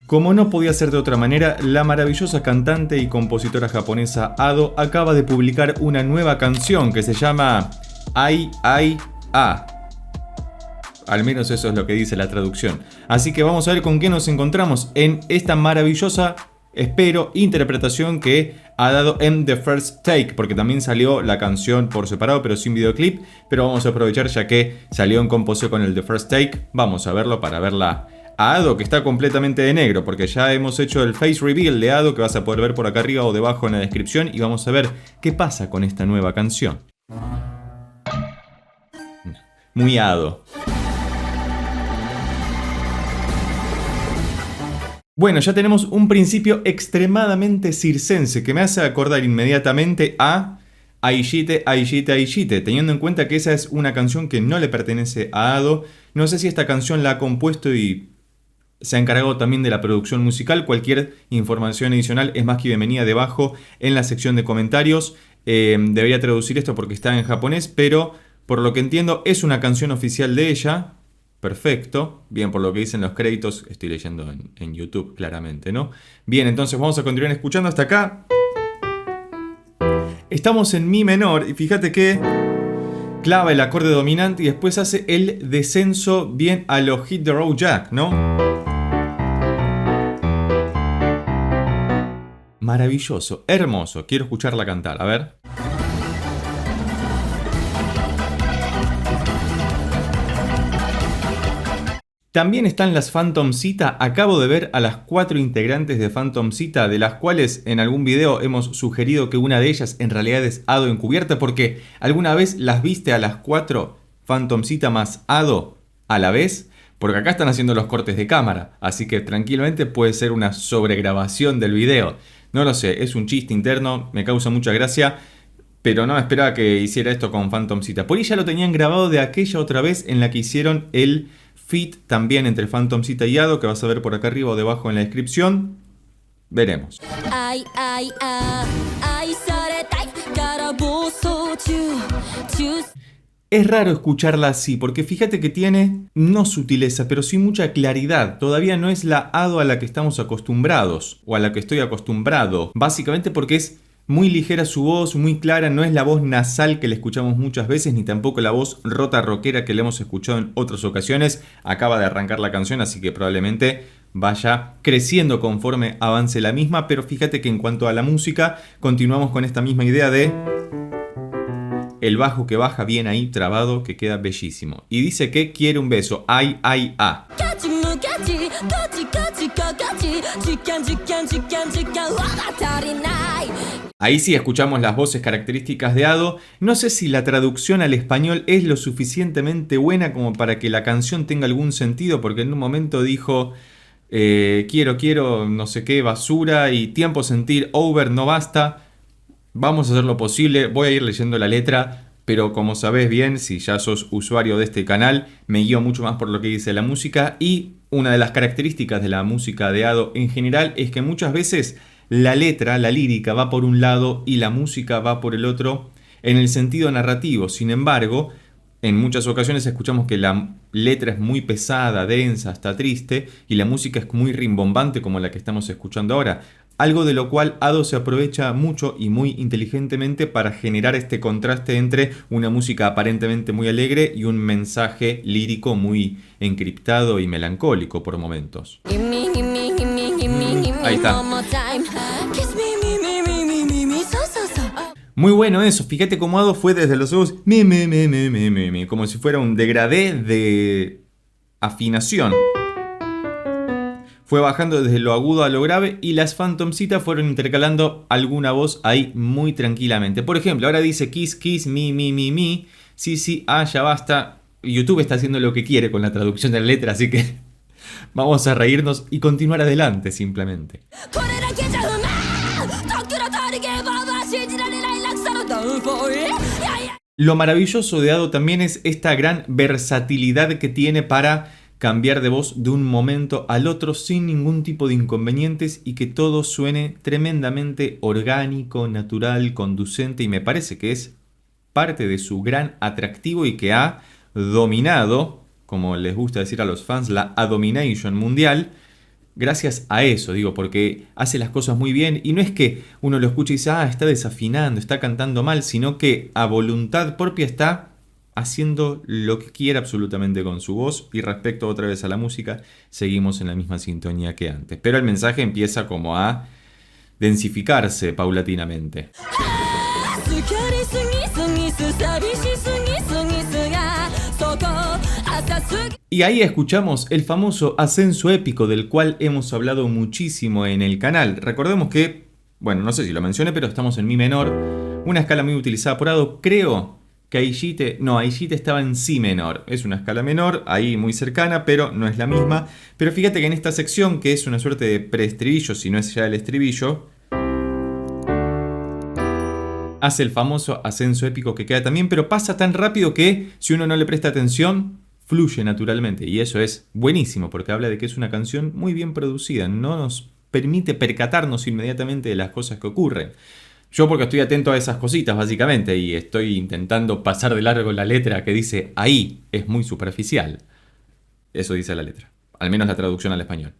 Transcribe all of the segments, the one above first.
Como no podía ser de otra manera, la maravillosa cantante y compositora japonesa Ado acaba de publicar una nueva canción que se llama Ai Ai A. Al menos eso es lo que dice la traducción. Así que vamos a ver con qué nos encontramos en esta maravillosa, espero, interpretación que ha dado en The First Take, porque también salió la canción por separado pero sin videoclip, pero vamos a aprovechar ya que salió en composición con el The First Take, vamos a verlo para verla a Ado, que está completamente de negro, porque ya hemos hecho el face reveal de Ado que vas a poder ver por acá arriba o debajo en la descripción, y vamos a ver qué pasa con esta nueva canción. Muy Ado. Bueno, ya tenemos un principio extremadamente circense que me hace acordar inmediatamente a Aishite, Aishite, Aishite, teniendo en cuenta que esa es una canción que no le pertenece a Ado. No sé si esta canción la ha compuesto y se ha encargado también de la producción musical. Cualquier información adicional es más que bienvenida debajo en la sección de comentarios. Debería traducir esto porque está en japonés, pero por lo que entiendo es una canción oficial de ella. Perfecto. Bien, por lo que dicen los créditos, estoy leyendo en YouTube claramente, ¿no? Bien, entonces vamos a continuar escuchando hasta acá. Estamos en mi menor y fíjate que clava el acorde dominante y después hace el descenso bien a lo Hit the Road Jack, ¿no? Maravilloso, hermoso. Quiero escucharla cantar, a ver. También están las Phantom Zeta. Acabo de ver a las 4 integrantes de Phantom Zeta, de las cuales en algún video hemos sugerido que una de ellas en realidad es Ado encubierta, porque ¿alguna vez las viste a las 4 Phantom Zeta más Ado a la vez? Porque acá están haciendo los cortes de cámara, así que tranquilamente puede ser una sobregrabación del video. No lo sé, es un chiste interno, me causa mucha gracia, pero no esperaba que hiciera esto con Phantom Zeta. Por ahí ya lo tenían grabado de aquella otra vez en la que hicieron el feat también entre Phantom Zeta y Ado, que vas a ver por acá arriba o debajo en la descripción. Veremos. Es raro escucharla así, porque fíjate que tiene no sutileza, pero sí mucha claridad. Todavía no es la Ado a la que estamos acostumbrados, o a la que estoy acostumbrado. Básicamente porque es muy ligera su voz, muy clara, no es la voz nasal que le escuchamos muchas veces, ni tampoco la voz rota rockera que le hemos escuchado en otras ocasiones. Acaba de arrancar la canción, así que probablemente vaya creciendo conforme avance la misma, pero fíjate que en cuanto a la música, continuamos con esta misma idea de el bajo que baja bien ahí trabado, que queda bellísimo. Y dice que quiere un beso, ay, ay, ah. Ahí sí escuchamos las voces características de Ado. No sé si la traducción al español es lo suficientemente buena como para que la canción tenga algún sentido, porque en un momento dijo quiero, no sé qué, basura y tiempo sentir, over, no basta. Vamos a hacer lo posible, voy a ir leyendo la letra, pero como sabés bien, si ya sos usuario de este canal, me guío mucho más por lo que dice la música, y una de las características de la música de Ado en general es que muchas veces la letra, la lírica va por un lado y la música va por el otro en el sentido narrativo. Sin embargo, en muchas ocasiones escuchamos que la letra es muy pesada, densa, hasta triste, y la música es muy rimbombante como la que estamos escuchando ahora. Algo de lo cual Ado se aprovecha mucho y muy inteligentemente para generar este contraste entre una música aparentemente muy alegre y un mensaje lírico muy encriptado y melancólico por momentos. Ahí está. Muy bueno eso, fíjate cómo Ado fue desde los ojos como si fuera un degradé de afinación. Fue bajando desde lo agudo a lo grave y las Phantom Zeta fueron intercalando alguna voz ahí muy tranquilamente. Por ejemplo, ahora dice kiss, kiss, me, sí, ya basta. YouTube está haciendo lo que quiere con la traducción de la letra, así que vamos a reírnos y continuar adelante simplemente. Lo maravilloso de Ado también es esta gran versatilidad que tiene para cambiar de voz de un momento al otro sin ningún tipo de inconvenientes y que todo suene tremendamente orgánico, natural, conducente, y me parece que es parte de su gran atractivo y que ha dominado, como les gusta decir a los fans, la Adomination mundial, gracias a eso, digo, porque hace las cosas muy bien y no es que uno lo escuche y dice, está desafinando, está cantando mal, sino que a voluntad propia está haciendo lo que quiera absolutamente con su voz. Y respecto otra vez a la música, seguimos en la misma sintonía que antes. Pero el mensaje empieza como a densificarse paulatinamente. Y ahí escuchamos el famoso ascenso épico del cual hemos hablado muchísimo en el canal. Recordemos que, bueno, no sé si lo mencioné, pero estamos en mi menor, una escala muy utilizada por Ado. Creo que Aishite estaba en si menor. Es una escala menor, ahí muy cercana, pero no es la misma. Pero fíjate que en esta sección, que es una suerte de preestribillo, si no es ya el estribillo, hace el famoso ascenso épico que queda también, pero pasa tan rápido que si uno no le presta atención, fluye naturalmente. Y eso es buenísimo porque habla de que es una canción muy bien producida. No nos permite percatarnos inmediatamente de las cosas que ocurren. Yo porque estoy atento a esas cositas básicamente y estoy intentando pasar de largo la letra que dice ahí es muy superficial. Eso dice la letra. Al menos la traducción al español.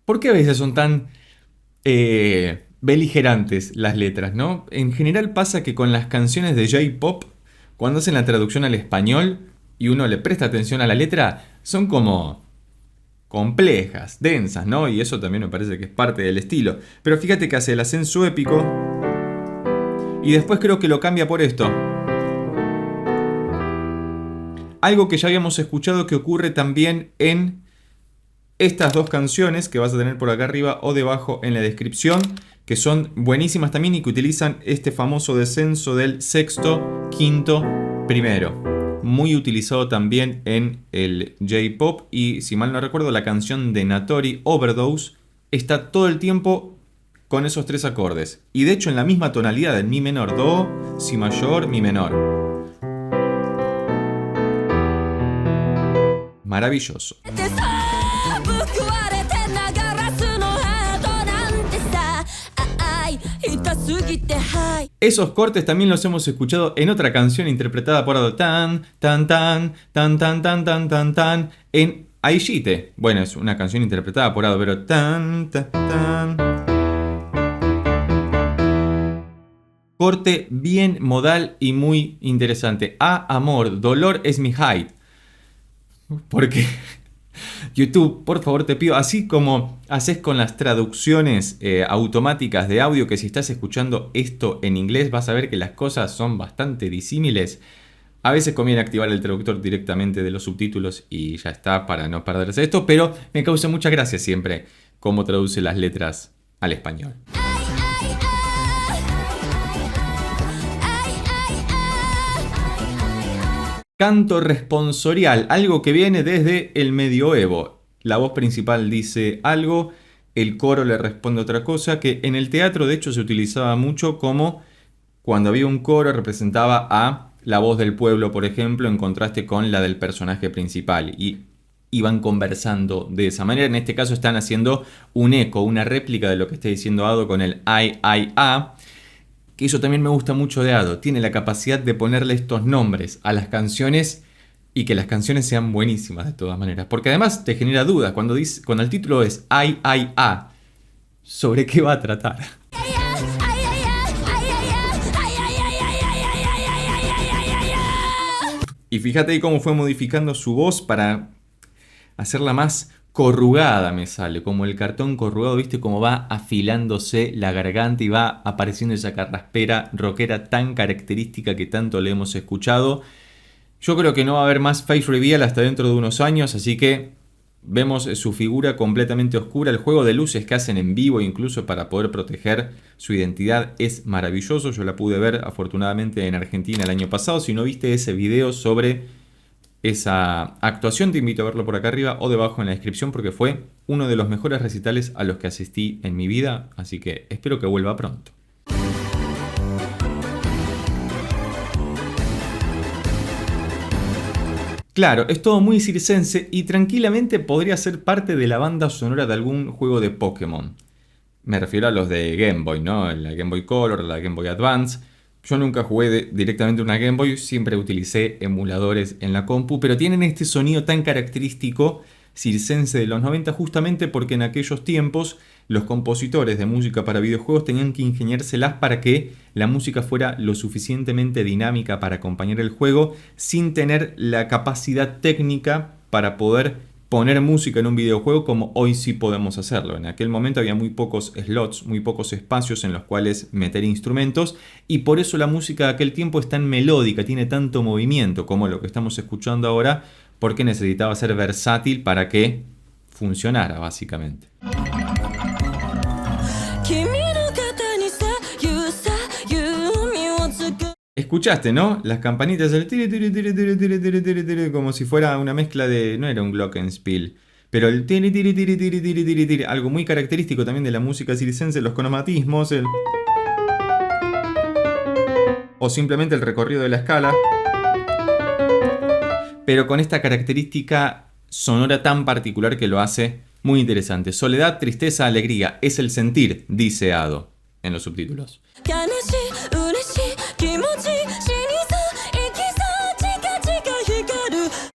¿Por qué a veces son tan beligerantes las letras, no? En general pasa que con las canciones de J-Pop, cuando hacen la traducción al español y uno le presta atención a la letra, son como complejas, densas, ¿no? Y eso también me parece que es parte del estilo. Pero fíjate que hace el ascenso épico y después creo que lo cambia por esto. Algo que ya habíamos escuchado que ocurre también en estas dos canciones que vas a tener por acá arriba o debajo en la descripción, que son buenísimas también y que utilizan este famoso descenso del sexto, quinto, primero. Muy utilizado también en el J-Pop y si mal no recuerdo la canción de Natori, Overdose, está todo el tiempo con esos tres acordes. Y de hecho en la misma tonalidad, en mi menor, do, si mayor, mi menor. Maravilloso. Esos cortes también los hemos escuchado en otra canción interpretada por Ado, tan, tan, tan, tan, tan, tan, tan, tan, tan, en Aishite. Bueno, es una canción interpretada por Ado, pero tan, tan, tan. Corte bien modal y muy interesante. Amor, dolor es mi height. Porque YouTube, por favor te pido, así como haces con las traducciones automáticas de audio, que si estás escuchando esto en inglés vas a ver que las cosas son bastante disímiles. A veces conviene activar el traductor directamente de los subtítulos y ya está para no perderse esto, pero me causa mucha gracia siempre cómo traduce las letras al español. Canto responsorial, algo que viene desde el medioevo. La voz principal dice algo, el coro le responde otra cosa, que en el teatro de hecho se utilizaba mucho como cuando había un coro representaba a la voz del pueblo, por ejemplo, en contraste con la del personaje principal. Y iban conversando de esa manera. En este caso están haciendo un eco, una réplica de lo que está diciendo Ado con el ai, a. Que eso también me gusta mucho de Ado, tiene la capacidad de ponerle estos nombres a las canciones y que las canciones sean buenísimas de todas maneras. Porque además te genera dudas cuando el título es ai, a, ¿sobre qué va a tratar? Y fíjate ahí cómo fue modificando su voz para hacerla más corrugada, me sale, como el cartón corrugado, ¿viste? Como va afilándose la garganta y va apareciendo esa carraspera rockera tan característica que tanto le hemos escuchado. Yo creo que no va a haber más face reveal hasta dentro de unos años, así que vemos su figura completamente oscura. El juego de luces que hacen en vivo, incluso para poder proteger su identidad, es maravilloso. Yo la pude ver afortunadamente en Argentina el año pasado. Si no viste ese video sobre esa actuación, te invito a verlo por acá arriba o debajo en la descripción, porque fue uno de los mejores recitales a los que asistí en mi vida, así que espero que vuelva pronto. Claro, es todo muy circense y tranquilamente podría ser parte de la banda sonora de algún juego de Pokémon. Me refiero a los de Game Boy, ¿no? La Game Boy Color, la Game Boy Advance. Yo nunca jugué directamente una Game Boy, siempre utilicé emuladores en la compu, pero tienen este sonido tan característico circense de los 90 justamente porque en aquellos tiempos los compositores de música para videojuegos tenían que ingeniárselas para que la música fuera lo suficientemente dinámica para acompañar el juego sin tener la capacidad técnica para poder poner música en un videojuego como hoy sí podemos hacerlo. En aquel momento había muy pocos slots, muy pocos espacios en los cuales meter instrumentos y por eso la música de aquel tiempo es tan melódica, tiene tanto movimiento como lo que estamos escuchando ahora, porque necesitaba ser versátil para que funcionara básicamente. Escuchaste, ¿no? Las campanitas del tiri, tiri, tiri, tiri, tiri, tiri, tiri, tiri, como si fuera una mezcla de... No era un glockenspiel, pero el tiri, tiri, tiri, tiri, tiri, tiri, tiri, algo muy característico también de la música circense, los cromatismos, o simplemente el recorrido de la escala, pero con esta característica sonora tan particular que lo hace muy interesante. Soledad, tristeza, alegría, es el sentir, dice Ado en los subtítulos.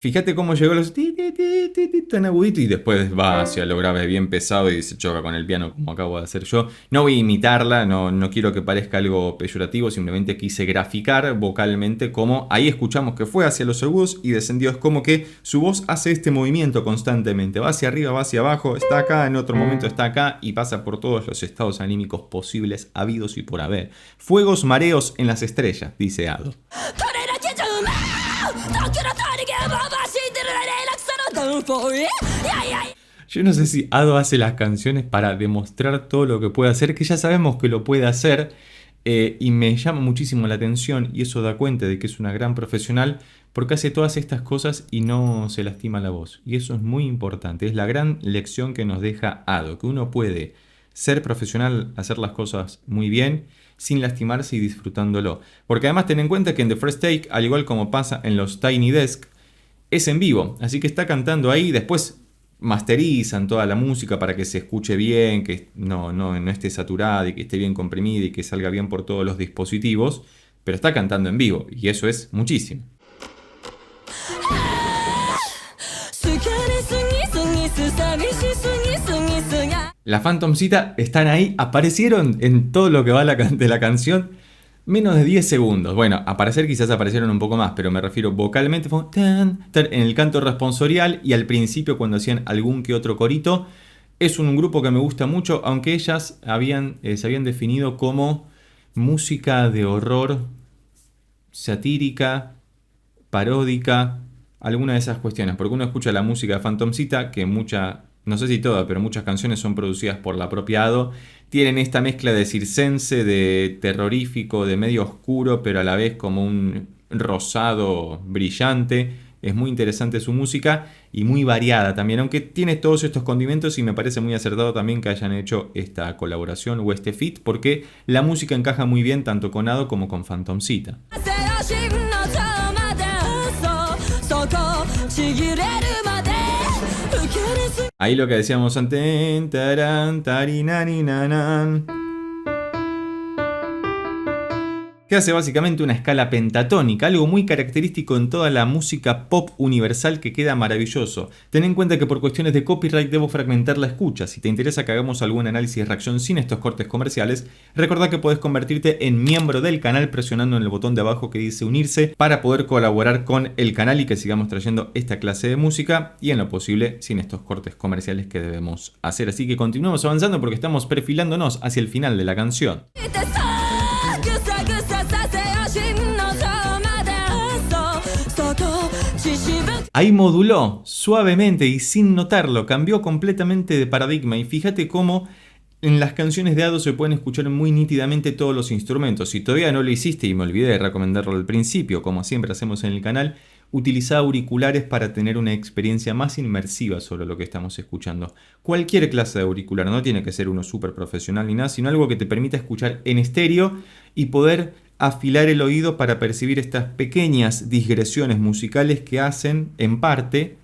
Fíjate cómo llegó los ti, ti, ti, ti, ti, tan agudito y después va hacia lo grave bien pesado y se choca con el piano como acabo de hacer yo. No voy a imitarla, no quiero que parezca algo peyorativo, simplemente quise graficar vocalmente cómo ahí escuchamos que fue hacia los agudos y descendió. Es como que su voz hace este movimiento constantemente, va hacia arriba, va hacia abajo, está acá, en otro momento está acá y pasa por todos los estados anímicos posibles, habidos y por haber. Fuegos, mareos en las estrellas, dice Ado. Yo no sé si Ado hace las canciones para demostrar todo lo que puede hacer, que ya sabemos que lo puede hacer, y me llama muchísimo la atención y eso da cuenta de que es una gran profesional porque hace todas estas cosas y no se lastima la voz. Y eso es muy importante, es la gran lección que nos deja Ado, que uno puede ser profesional, hacer las cosas muy bien sin lastimarse y disfrutándolo. Porque además ten en cuenta que en The First Take, al igual como pasa en los Tiny Desk, es en vivo, así que está cantando ahí, después masterizan toda la música para que se escuche bien, que no esté saturada y que esté bien comprimida y que salga bien por todos los dispositivos, pero está cantando en vivo y eso es muchísimo. La Phantomcita están ahí, aparecieron en todo lo que va de la canción. Menos de 10 segundos. Bueno, aparecer quizás aparecieron un poco más, pero me refiero vocalmente fue tan, en el canto responsorial y al principio cuando hacían algún que otro corito. Es un grupo que me gusta mucho, aunque ellas se habían definido como música de horror, satírica, paródica, alguna de esas cuestiones. Porque uno escucha la música de Phantomcita, que no sé si todas, pero muchas canciones son producidas por la propia Ado. Tienen esta mezcla de circense, de terrorífico, de medio oscuro, pero a la vez como un rosado brillante. Es muy interesante su música y muy variada también, aunque tiene todos estos condimentos y me parece muy acertado también que hayan hecho esta colaboración o este feat, porque la música encaja muy bien tanto con Ado como con Phantomcita. Ahí lo que decíamos antes, taran, tarinaninanan, que hace básicamente una escala pentatónica, algo muy característico en toda la música pop universal que queda maravilloso. Ten en cuenta que por cuestiones de copyright debo fragmentar la escucha. Si te interesa que hagamos algún análisis de reacción sin estos cortes comerciales, recordá que podés convertirte en miembro del canal presionando en el botón de abajo que dice unirse para poder colaborar con el canal y que sigamos trayendo esta clase de música y en lo posible sin estos cortes comerciales que debemos hacer. Así que continuemos avanzando porque estamos perfilándonos hacia el final de la canción. Ahí moduló suavemente y sin notarlo, cambió completamente de paradigma y fíjate cómo en las canciones de Ado se pueden escuchar muy nítidamente todos los instrumentos. Si todavía no lo hiciste y me olvidé de recomendarlo al principio, como siempre hacemos en el canal, utiliza auriculares para tener una experiencia más inmersiva sobre lo que estamos escuchando. Cualquier clase de auricular, no tiene que ser uno súper profesional ni nada, sino algo que te permita escuchar en estéreo y poder afilar el oído para percibir estas pequeñas digresiones musicales que hacen, en parte,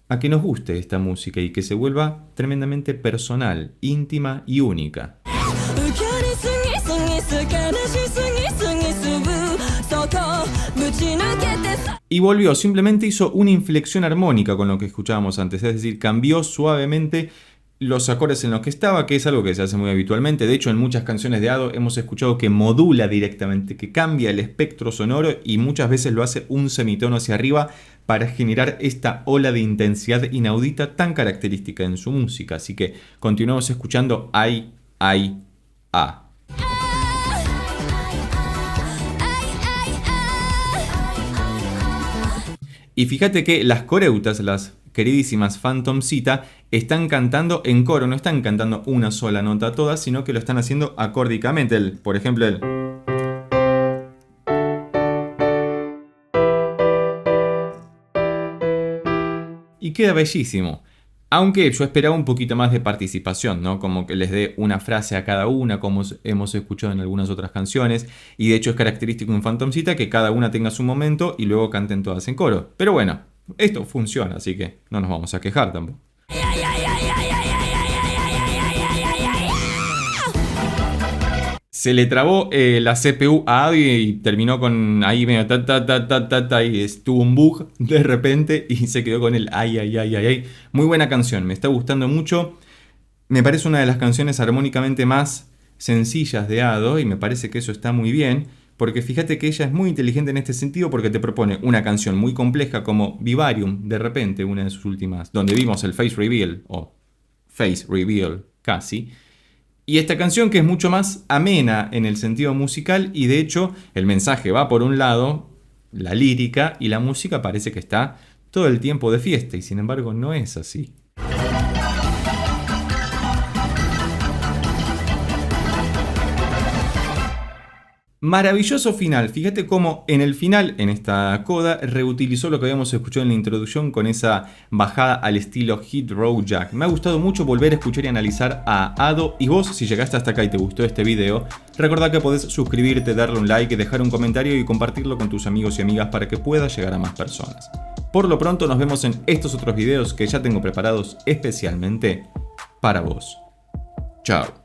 a que nos guste esta música y que se vuelva tremendamente personal, íntima y única. y volvió, simplemente hizo una inflexión armónica con lo que escuchábamos antes, es decir, cambió suavemente los acordes en los que estaba, que es algo que se hace muy habitualmente. De hecho, en muchas canciones de Ado hemos escuchado que modula directamente, que cambia el espectro sonoro y muchas veces lo hace un semitono hacia arriba para generar esta ola de intensidad inaudita tan característica en su música. Así que continuamos escuchando Ay, Ay, A. Y fíjate que las coreutas, las queridísimas Phantomcita, están cantando en coro, no están cantando una sola nota todas, sino que lo están haciendo acórdicamente. Por ejemplo, el... Y queda bellísimo. Aunque yo esperaba un poquito más de participación, ¿no? Como que les dé una frase a cada una, como hemos escuchado en algunas otras canciones. Y de hecho es característico en Phantomcita que cada una tenga su momento y luego canten todas en coro. Pero bueno, esto funciona, así que no nos vamos a quejar tampoco. Se le trabó la CPU a Ado y terminó con ahí medio y estuvo un bug de repente y se quedó con el ay, ay, ay, ay, ay. Muy buena canción, me está gustando mucho. Me parece una de las canciones armónicamente más sencillas de Ado y me parece que eso está muy bien. Porque fíjate que ella es muy inteligente en este sentido porque te propone una canción muy compleja como Vivarium, de repente, una de sus últimas, donde vimos el Face Reveal, o Face Reveal casi. Y esta canción que es mucho más amena en el sentido musical y de hecho el mensaje va por un lado, la lírica, y la música parece que está todo el tiempo de fiesta y sin embargo no es así. Maravilloso final, fíjate cómo en el final, en esta coda, reutilizó lo que habíamos escuchado en la introducción con esa bajada al estilo Hit Row Jack. Me ha gustado mucho volver a escuchar y analizar a Ado, y vos, si llegaste hasta acá y te gustó este video, recordá que podés suscribirte, darle un like, dejar un comentario y compartirlo con tus amigos y amigas para que pueda llegar a más personas. Por lo pronto nos vemos en estos otros videos que ya tengo preparados especialmente para vos. Chao.